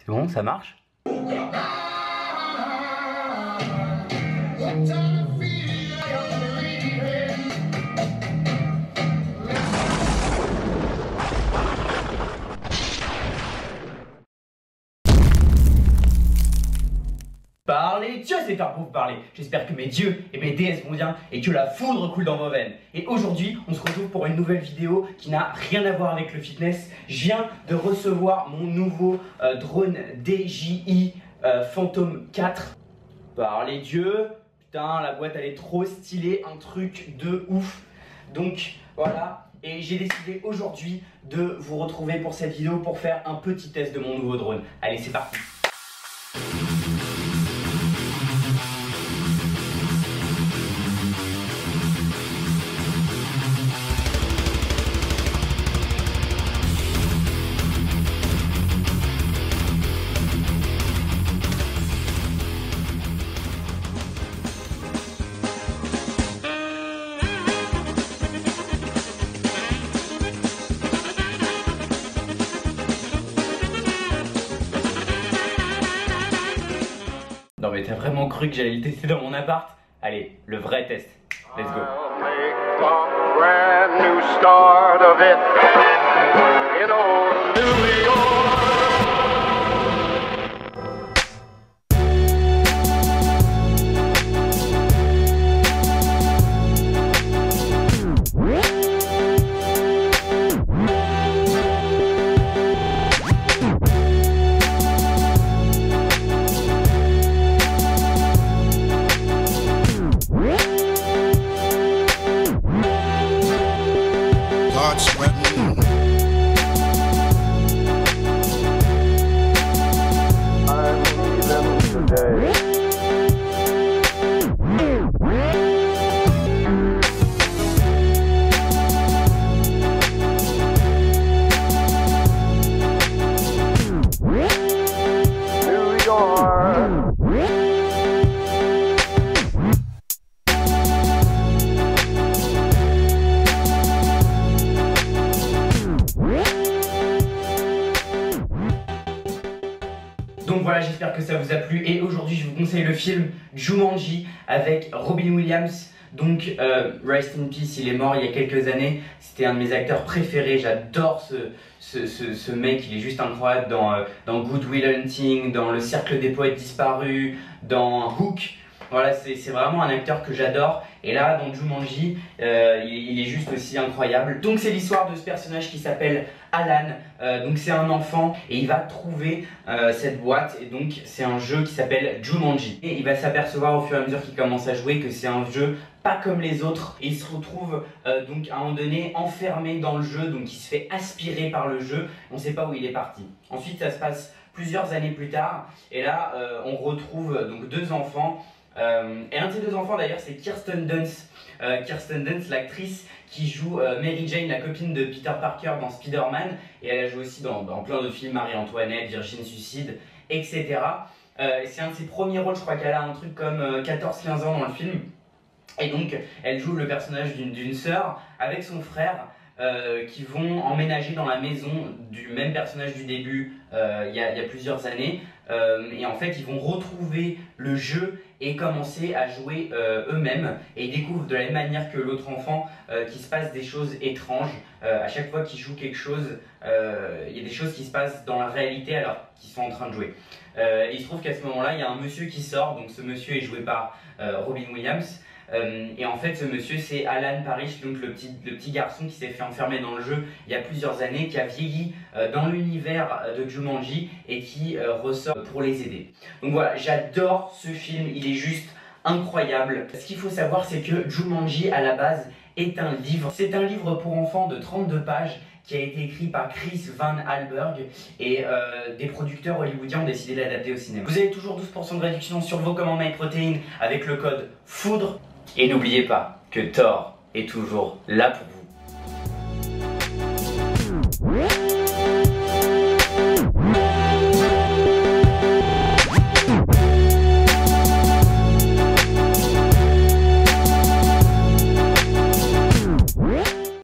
C'est bon, ça marche? Parlez, Dieu sait faire pour vous parler. J'espère que mes dieux et mes déesses vont bien et que la foudre coule dans vos veines. Et aujourd'hui, on se retrouve pour une nouvelle vidéo qui n'a rien à voir avec le fitness. Je viens de recevoir mon nouveau drone DJI Phantom 4. Parlez Dieu, putain, la boîte elle est trop stylée, un truc de ouf. Donc voilà, et j'ai décidé aujourd'hui de vous retrouver pour cette vidéo pour faire un petit test de mon nouveau drone. Allez, c'est parti. Non mais t'as vraiment cru que j'allais le tester dans mon appart? Allez, le vrai test. Let's go. Donc voilà, j'espère que ça vous a plu et aujourd'hui je vous conseille le film Jumanji avec Robin Williams. Donc rest in peace, il est mort il y a quelques années, c'était un de mes acteurs préférés, j'adore ce mec, il est juste incroyable dans Good Will Hunting, dans Le Cercle des Poètes Disparus, dans Hook. Voilà, c'est vraiment un acteur que j'adore. Et là, dans Jumanji, il est juste aussi incroyable. Donc c'est l'histoire de ce personnage qui s'appelle Alan. Donc c'est un enfant et il va trouver cette boîte. Et donc c'est un jeu qui s'appelle Jumanji. Et il va s'apercevoir au fur et à mesure qu'il commence à jouer que c'est un jeu pas comme les autres. Et il se retrouve donc à un moment donné enfermé dans le jeu. Donc il se fait aspirer par le jeu. On ne sait pas où il est parti. Ensuite, ça se passe plusieurs années plus tard. Et là, on retrouve donc deux enfants. Et un de ces deux enfants d'ailleurs c'est Kirsten Dunst. Kirsten Dunst, l'actrice qui joue Mary Jane, la copine de Peter Parker dans Spider-Man. Et elle a joué aussi dans plein de films, Marie-Antoinette, Virgin Suicide, etc. C'est un de ses premiers rôles, je crois qu'elle a un truc comme 14-15 ans dans le film. Et donc elle joue le personnage d'une sœur avec son frère qui vont emménager dans la maison du même personnage du début il y a plusieurs années. Et en fait ils vont retrouver le jeu et commencer à jouer eux-mêmes, et ils découvrent de la même manière que l'autre enfant qu'il se passe des choses étranges. À chaque fois qu'ils jouent quelque chose, il y a des choses qui se passent dans la réalité alors qu'ils sont en train de jouer. Et il se trouve qu'à ce moment-là, il y a un monsieur qui sort, donc ce monsieur est joué par Robin Williams. Et en fait ce monsieur c'est Alan Parrish, donc le petit garçon qui s'est fait enfermer dans le jeu il y a plusieurs années, qui a vieilli dans l'univers de Jumanji et qui ressort pour les aider. Donc voilà, j'adore ce film, il est juste incroyable. Ce qu'il faut savoir c'est que Jumanji à la base est un livre. C'est un livre pour enfants de 32 pages qui a été écrit par Chris Van Allsburg et des producteurs hollywoodiens ont décidé de l'adapter au cinéma. Vous avez toujours 12% de réduction sur vos commandes MyProtein avec le code FOUDRE. Et n'oubliez pas que Thor est toujours là pour vous.